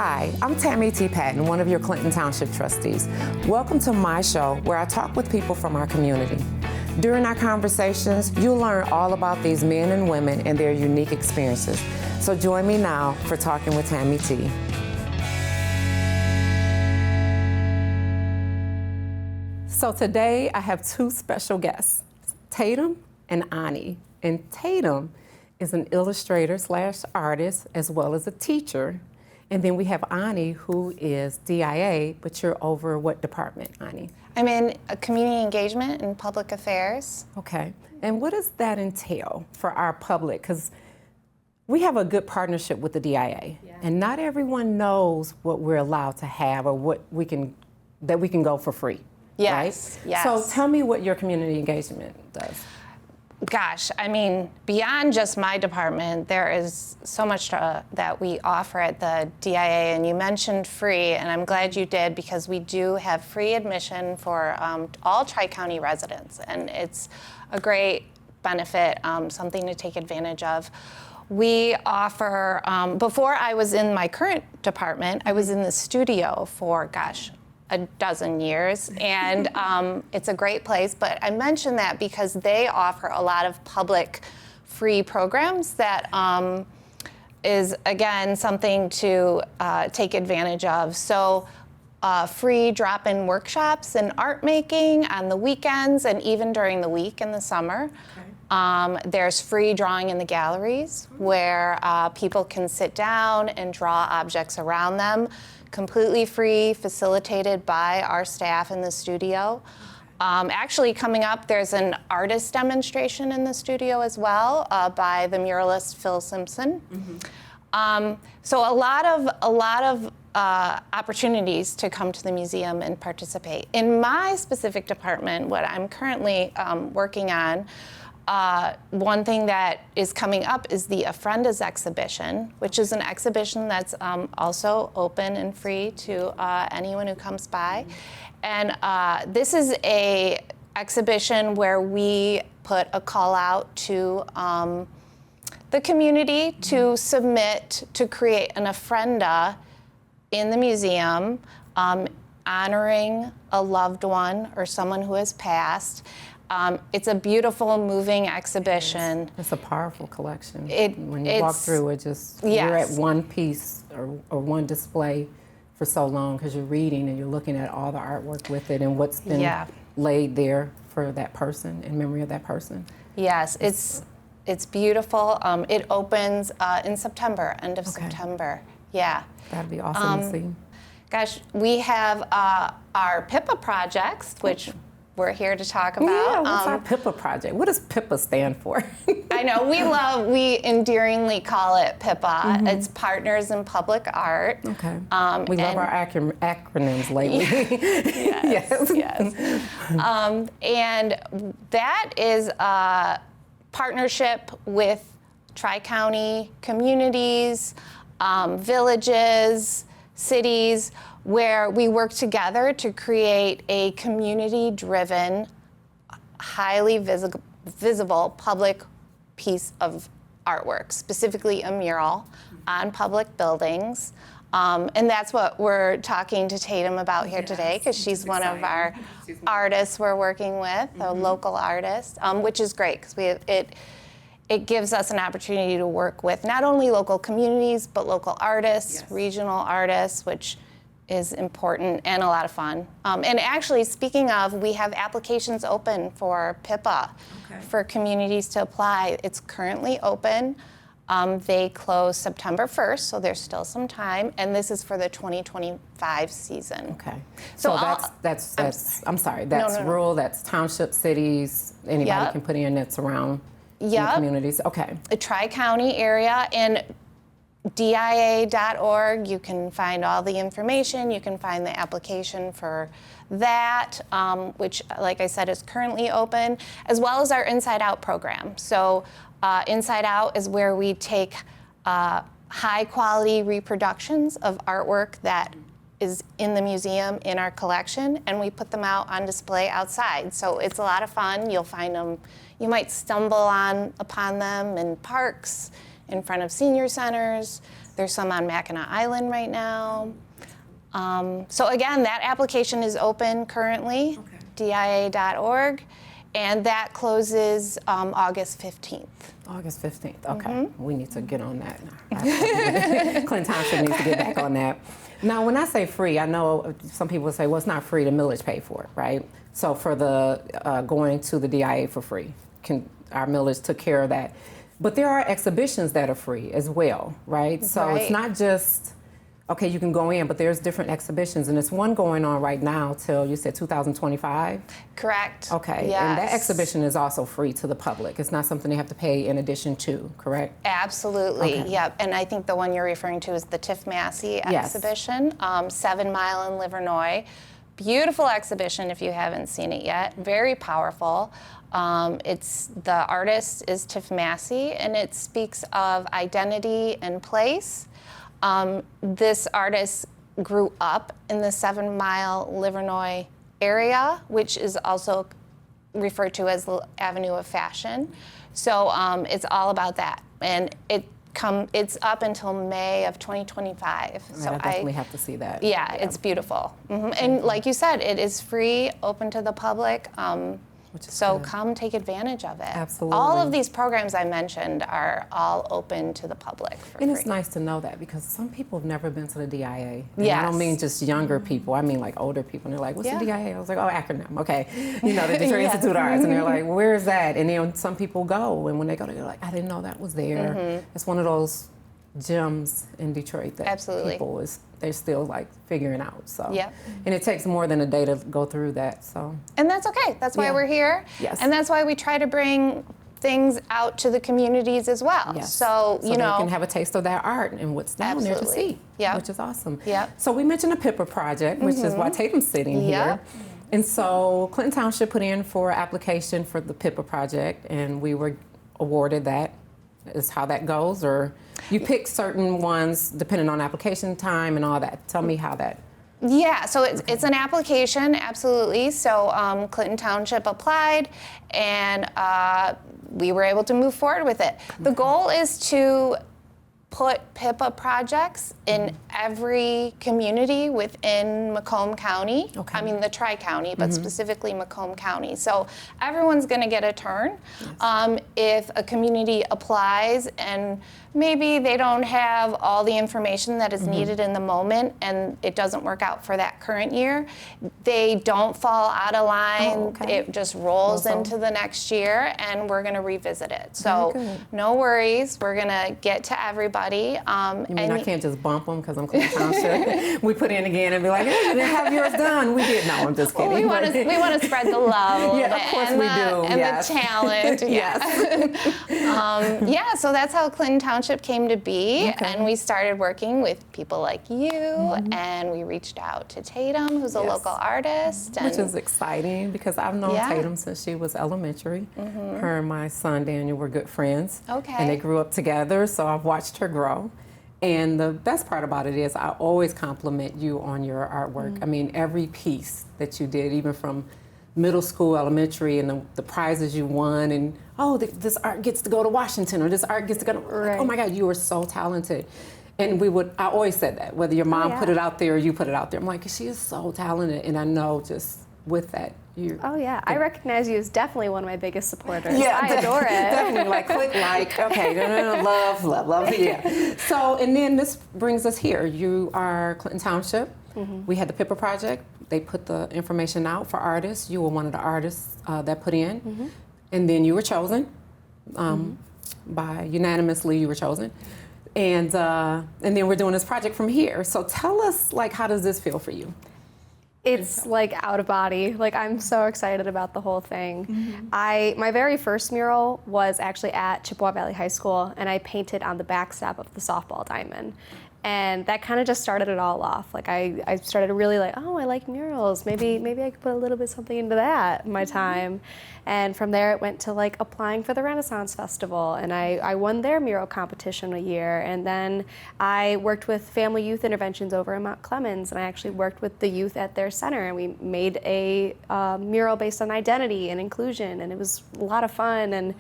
Hi, I'm Tammy T. Patton, one of your Clinton Township trustees. Welcome to my show where I talk with people from our community. During our conversations, you'll learn all about these men and women and their unique experiences. So join me now for Talking with Tammy T. So today I have two special guests, Tatum and Ani. And Tatum is an illustrator / artist as well as a teacher. And then we have Ani, who is DIA, but you're over what department, Ani? I'm in community engagement and public affairs. Okay. And what does that entail for our public? Because we have a good partnership with the DIA, and not everyone knows what we're allowed to have or what we can go for free. Yes, right? yes. So tell me what your community engagement does. Gosh, I mean, beyond just my department, there is so much that we offer at the DIA, and you mentioned free, and I'm glad you did, because we do have free admission for all Tri-County residents, and it's a great benefit, something to take advantage of. We offer, before I was in my current department, I was in the studio for, a dozen years, and it's a great place. But I mention that because they offer a lot of public free programs that is, again, something to take advantage of. So free drop-in workshops and art making on the weekends and even during the week in the summer. Okay. There's free drawing in the galleries where people can sit down and draw objects around them. Completely free, facilitated by our staff in the studio. Actually, coming up, there's an artist demonstration in the studio as well by the muralist Phil Simpson. Mm-hmm. So a lot of opportunities to come to the museum and participate. In my specific department, what I'm currently working on, one thing that is coming up is the Ofrendas exhibition, which is an exhibition that's also open and free to anyone who comes by. And this is a exhibition where we put a call out to the community to submit to create an ofrenda in the museum honoring a loved one or someone who has passed. It's a beautiful, moving exhibition. It's a powerful collection. When you walk through it, you're at one piece or one display for so long because you're reading and you're looking at all the artwork with it and what's been laid there for that person, in memory of that person. Yes, it's beautiful. It opens in September, end of September. Yeah. That'd be awesome to see. Gosh, we have our PIPA projects, which we're here to talk about. Yeah, what's our PIPA project? What does PIPA stand for? I know, we endearingly call it PIPA. Mm-hmm. It's Partners in Public Art. Okay. We love our acronyms lately. Yes. And that is a partnership with Tri-County communities, villages, cities, where we work together to create a community-driven, highly visible public piece of artwork, specifically a mural on public buildings. And that's what we're talking to Tatum about here today, because she's one of our artists we're working with, a local artist, which is great, because it gives us an opportunity to work with not only local communities, but local artists, regional artists, which is important and a lot of fun. And actually, speaking of, we have applications open for PIPA for communities to apply. It's currently open. They close September 1st, so there's still some time, and this is for the 2025 season. Okay. So that's I'm sorry, that's rural, that's township, cities, anybody can put in that's around the communities. Okay. The Tri-County area, and DIA.org, you can find all the information. You can find the application for that, which, like I said, is currently open, as well as our Inside Out program. So Inside Out is where we take high quality reproductions of artwork that is in the museum in our collection, and we put them out on display outside. So it's a lot of fun. You'll find them, you might stumble upon them in parks, in front of senior centers. There's some on Mackinac Island right now. So again, that application is open currently, dia.org, and that closes August 15th. August 15th, okay. We need to get on that. Clinton Township needs to get back on that. Now, when I say free, I know some people say, well, it's not free, the millage paid for it, right? So for the going to the DIA for free, our millage took care of that. But there are exhibitions that are free as well, right? So it's not just, okay, you can go in, but there's different exhibitions, and there's one going on right now till, you said 2025? Correct. Okay, Yes. and that exhibition is also free to the public. It's not something they have to pay in addition to, correct? Absolutely, Okay. yep. And I think the one you're referring to is the Tiff Massey Yes. exhibition, 7 Mile in Livernois. Beautiful exhibition if you haven't seen it yet, very powerful. The artist is Tiff Massey, and it speaks of identity and place. This artist grew up in the 7 Mile Livernois area, which is also referred to as the Avenue of Fashion. So it's all about that. And it's up until May of 2025. I definitely have to see that. Yeah, it's beautiful. And like you said, it is free, open to the public. So good. come take advantage of it. Absolutely. All of these programs I mentioned are all open to the public for And free. it's nice to know that because some people have never been to the DIA. And I Yes. don't mean just younger people. I mean like older people. And they're like, what's Yeah. the DIA? I was like, oh, acronym. Okay. You know, the Detroit Yes. Institute of Arts. And they're like, where is that? And then some people go. And when they go, they're like, I didn't know that was there. It's one of those gems in Detroit that Absolutely. people they're still like figuring out. So Yep. And it takes more than a day to go through that. So And that's okay. That's why Yeah. we're here. Yes. And that's why we try to bring things out to the communities as well. yes. So, they can have a taste of that art and what's down there to Absolutely. see. Yep. Which is awesome. Yep. So we mentioned the Pippa Project, which is why Tatum's sitting here. Yep. And so Clinton Township put in for application for the Pippa Project, and we were awarded that. Is how that goes, or you pick certain ones depending on application time and all that. Tell me how that. Yeah, so it's an application, absolutely. So Clinton Township applied, and we were able to move forward with it. The goal is to put PIPA projects in every community within Macomb County. Okay. I mean the Tri-County, but specifically Macomb County. So everyone's going to get a turn. If a community applies and maybe they don't have all the information that is needed in the moment and it doesn't work out for that current year, they don't fall out of line. Oh, okay. It just rolls Also. into the next year and we're going to revisit it. Very So good. no worries, we're going to get to everybody. You mean I can't just bump them because I'm Clinton Township? We put in again and be like, hey, you didn't have yours done. We did. No, I'm just kidding. we want to spread the love a little Yeah, bit, of course and we the, do, and yes. the talent. Yeah, so that's how Clinton Township came to be, Okay. and we started working with people like you, and we reached out to Tatum, who's a Yes. local artist, and Which is exciting because I've known Yeah. Tatum since she was elementary. Her and my son Daniel were good friends. Okay. And they grew up together, so I've watched her grow. And the best part about it is I always compliment you on your artwork. I mean, every piece that you did, even from middle school, elementary, and the prizes you won, and this art gets to go to Washington, or this art gets to go to, Right. oh my God, you are so talented. And I always said that, whether your mom yeah. put it out there or you put it out there. I'm like, she is so talented, and I know just with that, you. Oh yeah, I recognize you as definitely one of my biggest supporters. Yeah, I adore it. Definitely, like click like. Okay, no, love, yeah. So, and then this brings us here. You are Clinton Township. We had the Pippa Project. They put the information out for artists. You were one of the artists that put in, and then you were chosen by unanimously. You were chosen, and then we're doing this project from here. So, tell us, like, how does this feel for you? It's like out of body. Like I'm so excited about the whole thing. My very first mural was actually at Chippewa Valley High School, and I painted on the backstop of the softball diamond. And that kind of just started it all off. Like I started to really like, oh, I like murals. Maybe I could put a little bit something into that in my time. And from there it went to like applying for the Renaissance Festival, and I won their mural competition a year. And then I worked with Family Youth Interventions over in Mount Clemens, and I actually worked with the youth at their center, and we made a mural based on identity and inclusion, and it was a lot of fun. And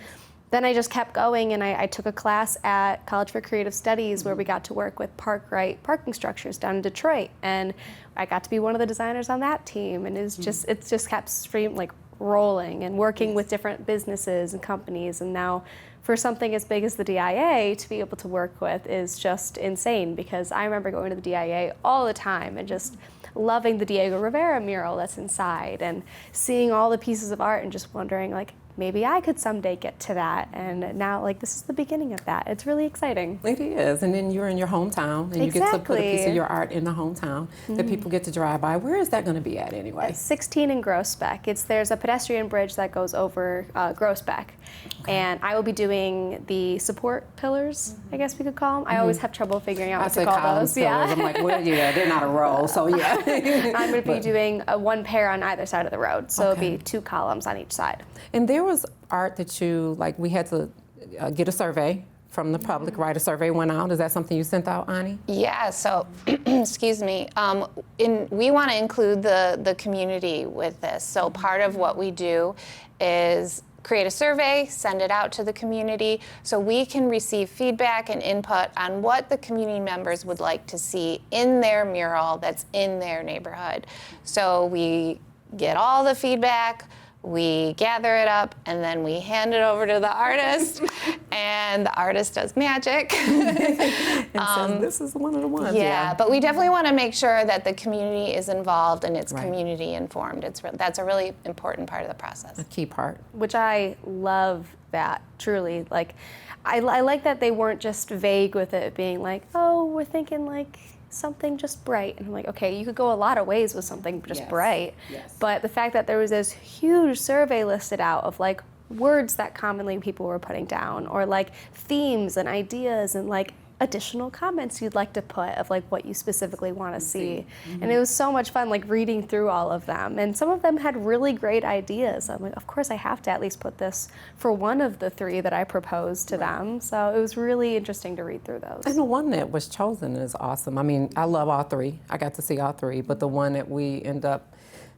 then I just kept going, and I took a class at College for Creative Studies where we got to work with Parkwright parking structures down in Detroit, and I got to be one of the designers on that team, and it's just kept rolling and working with different businesses and companies, and now for something as big as the DIA to be able to work with is just insane, because I remember going to the DIA all the time and just loving the Diego Rivera mural that's inside and seeing all the pieces of art and just wondering, like, maybe I could someday get to that. And now, like, this is the beginning of that. It's really exciting. It is, and then you're in your hometown, and you get to put a piece of your art in the hometown that people get to drive by. Where is that going to be at anyway? 16 in Groesbeck. There's a pedestrian bridge that goes over Groesbeck, and I will be doing the support pillars, I guess we could call them. I always have trouble figuring out what to call those. I'm like, well, yeah, they're not a row, so yeah. I'm going to be doing one pair on either side of the road, so it'll be 2 columns on each side. And there was art that you, like, we had to get a survey from the public, write a survey, went out. Is that something you sent out, Ani? Yeah, so, excuse me, we want to include the community with this. So part of what we do is create a survey, send it out to the community so we can receive feedback and input on what the community members would like to see in their mural that's in their neighborhood. So we get all the feedback, we gather it up, and then we hand it over to the artist, and the artist does magic. And says, this is one of the ones. Yeah, but we definitely want to make sure that the community is involved and it's community informed. That's a really important part of the process. A key part. Which I love that, truly. Like, I like that they weren't just vague with it being like, oh, we're thinking like something just bright. And I'm like, okay, you could go a lot of ways with something just bright. Yes. But the fact that there was this huge survey listed out of like words that commonly people were putting down, or like themes and ideas and like additional comments you'd like to put of like what you specifically want to see. And it was so much fun, like reading through all of them. And some of them had really great ideas. I'm like, of course I have to at least put this for one of the 3 that I proposed to them. So it was really interesting to read through those. And the one that was chosen is awesome. I mean, I love all 3. I got to see all 3, but the one that we end up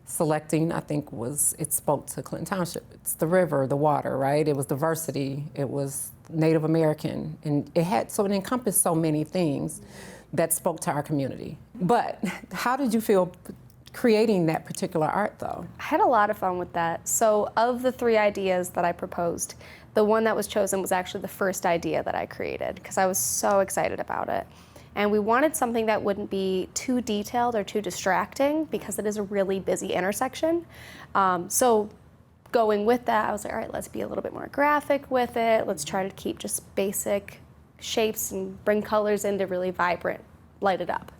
selecting, I think, it spoke to Clinton Township. It's the river, the water, right? It was diversity, it was Native American, and it encompassed so many things that spoke to our community. But how did you feel creating that particular art, though? I had a lot of fun with that. So of the 3 ideas that I proposed, the one that was chosen was actually the first idea that I created, because I was so excited about it. And we wanted something that wouldn't be too detailed or too distracting, because it is a really busy intersection. So going with that, I was like, all right, let's be a little bit more graphic with it. Let's try to keep just basic shapes and bring colors in to really vibrant, light it up.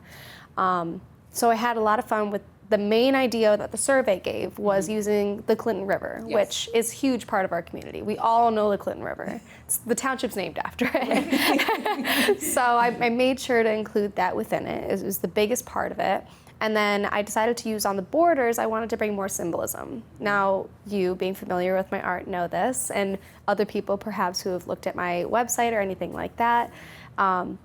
So I had a lot of fun with the main idea that the survey gave was using the Clinton River, which is a huge part of our community. We all know the Clinton River. The township's named after it. So I made sure to include that within it. It was the biggest part of it. And then I decided to use on the borders, I wanted to bring more symbolism. Now, you being familiar with my art know this, and other people perhaps who have looked at my website or anything like that,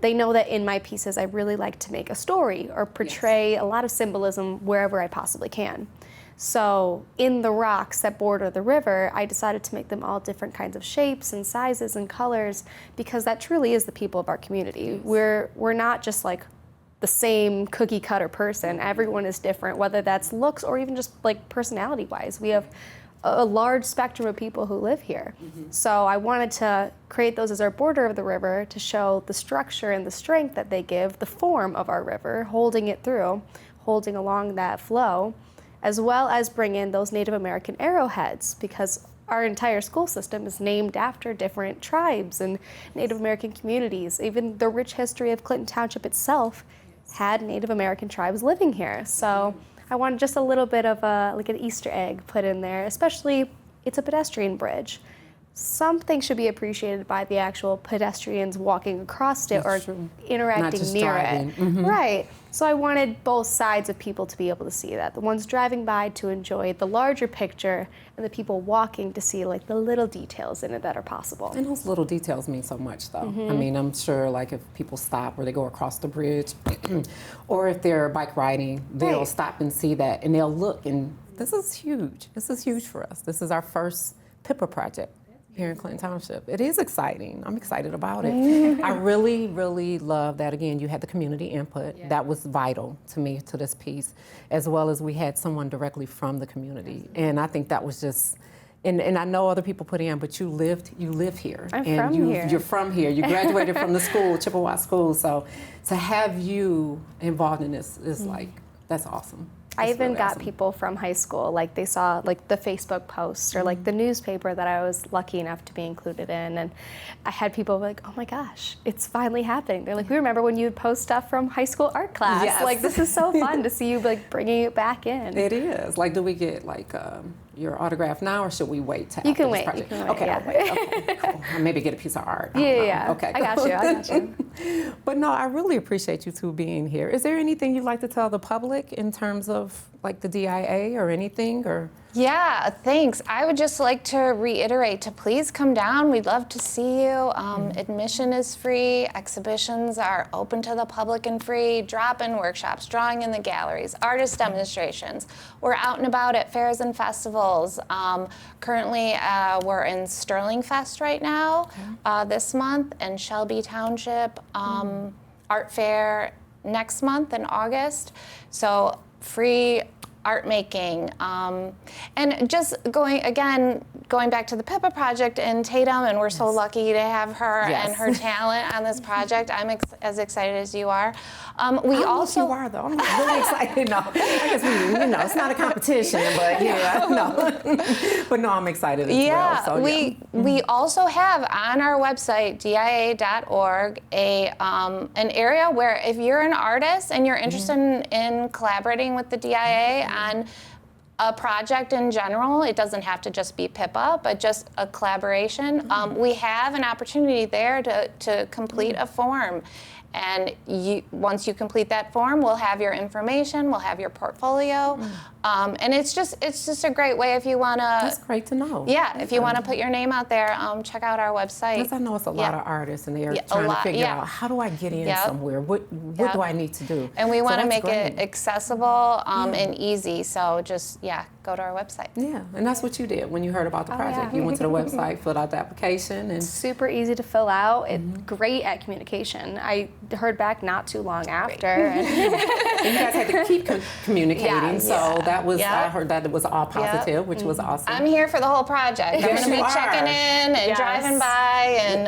they know that in my pieces I really like to make a story or portray a lot of symbolism wherever I possibly can. So in the rocks that border the river, I decided to make them all different kinds of shapes and sizes and colors, because that truly is the people of our community. We're not just like the same cookie cutter person. Everyone is different, whether that's looks or even just like personality wise. We have a large spectrum of people who live here. So I wanted to create those as our border of the river to show the structure and the strength that they give, the form of our river, holding it through, holding along that flow, as well as bring in those Native American arrowheads, because our entire school system is named after different tribes and Native American communities. Even the rich history of Clinton Township itself had Native American tribes living here. So I wanted just a little bit of like an Easter egg put in there, especially it's a pedestrian bridge. Something should be appreciated by the actual pedestrians walking across it or interacting near it. Right. So I wanted both sides of people to be able to see that. The ones driving by to enjoy the larger picture, and the people walking to see like the little details in it that are possible. And those little details mean so much, though. I mean, I'm sure like if people stop or they go across the bridge, or if they're bike riding, they'll stop and see that, and they'll look, and this is huge. This is huge for us. This is our first PIPA project here in Clinton Township. It is exciting. I'm excited about it. I really, really love that, again, you had the community input. That was vital to me, to this piece, as well as we had someone directly from the community. And I think that was just, and I know other people put in, but you live here. I'm and from here. You're from here. You graduated from the school, Chippewa School. So to have you involved in this is like, that's awesome. I That's even really got awesome. people from high school, like they saw like the Facebook posts or like the newspaper that I was lucky enough to be included in, and I had people like, "Oh my gosh, it's finally happening!" They're like, "We remember when you would post stuff from high school art class. Yes. Like this is so fun to see you like bringing it back in." It is. Like, do we get like your autograph now, or should we wait till You after can this wait, project? you can wait, Okay, yeah. I'll wait. Okay, cool. I'll maybe get a piece of art. I don't know. Yeah. Okay. I got you. I got you. But no, I really appreciate you two being here. Is there anything you'd like to tell the public in terms of like the DIA or anything, or? Yeah, thanks. I would just like to reiterate to please come down. We'd love to see you. Admission is free. Exhibitions are open to the public and free. Drop-in workshops, drawing in the galleries, artist demonstrations. We're out and about at fairs and festivals. Currently, we're in Sterling Fest right now this month, and Shelby Township Art Fair next month in August. So free art making, and just going back to the Pippa project in Tatum, and we're so lucky to have her Yes. and her talent on this project. I'm as excited as you are. We I don't know also if you are though. I'm really excited. No, I guess it's not a competition, but no. But no, I'm excited as well. So, we also have on our website dia.org an area where if you're an artist and you're interested in collaborating with the DIA on a project in general, it doesn't have to just be Pippa, but just a collaboration. We have an opportunity there to complete a form. And once you complete that form, we'll have your information, we'll have your portfolio, and it's just a great way if you want to. That's great to know. Yeah, if you want to put your name out there, check out our website. Because I know it's a lot of artists, and they're Yeah, a trying lot, to figure yeah. out, how do I get in Yep. somewhere? What do I need to do? And we So want to that's make it great. accessible and easy. So just go to our website. Yeah, and that's what you did when you heard about the project. yeah. You went to the website, filled out the application, and Super easy to fill out. It's great at communication. I heard back not too long after. And you guys had to keep communicating. Yeah, so that was, Yeah. I heard that it was all positive, which was awesome. I'm here for the whole project. I'm Yes, going to you be are. checking in and Yes. driving by, and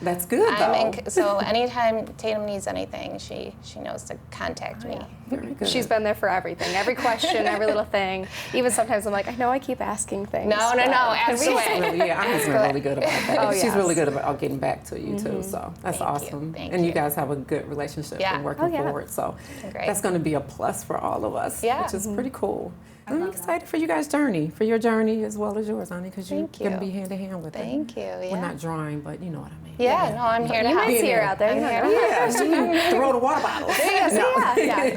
That's good, though. So anytime Tatum needs anything, she knows to contact me. Very good. she's been there for everything, every question, every little thing. Even sometimes I'm like, I know I keep asking things. No, but can ask we- away. Really, Anna's been really good about that. Oh, She's yes. really good about getting back to you too. So that's Thank you. awesome. Thank and you you. guys have a good relationship Yeah. and working Oh, yeah. forward. So Great. that's going to be a plus for all of us, Yeah. which is pretty cool. I'm excited for you guys' journey, for your journey as well as yours, Annie, because you're Thank going to you. be hand in hand with it. Thank you. We're Yeah. not drawing, but you know what I mean. Yeah, no, I'm here to You help. might see her out there. I'm You here know. to help. Yeah, she can throw the water bottles. Yeah.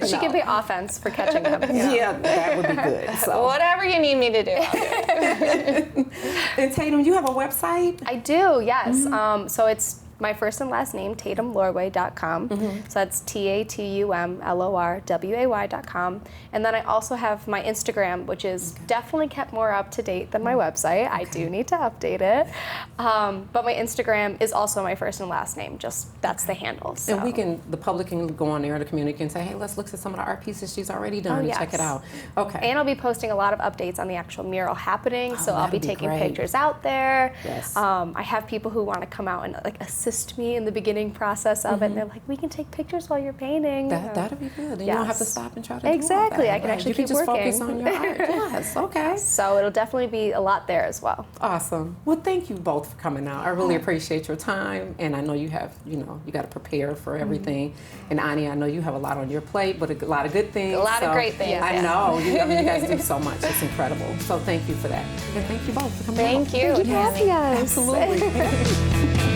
She No. can be offense for catching them. you know. Yeah, that would be good. So. Whatever you need me to do, I'll do. And Tatum, you have a website? I do, yes. So it's my first and last name, TatumLorway.com. So that's TatumLorway.com. And then I also have my Instagram, which is definitely kept more up to date than my website. I do need to update it. But my Instagram is also my first and last name. Just that's the handle. So. And the public can go on there, the community can say, hey, let's look at some of the art pieces she's already done and check it yes. out. Okay. And I'll be posting a lot of updates on the actual mural happening. So I'll be that'd be taking great. pictures out there. Yes. I have people who want to come out and like assist me in the beginning process of it. And they're like, we can take pictures while you're painting. That'll be good. And you don't have to Yes. stop and try to do all Exactly. that. I can actually you can keep just working. focus on your art. Yes, okay. So it'll definitely be a lot there as well. Awesome. Well, thank you both for coming out. I really appreciate your time, and I know you have, you got to prepare for everything. And Ani, I know you have a lot on your plate, but a lot of good things. A lot of great things, I yeah. know. You guys do so much. It's incredible. So thank you for that. And thank you both for coming out. Thank you. Thank you for having us. Absolutely.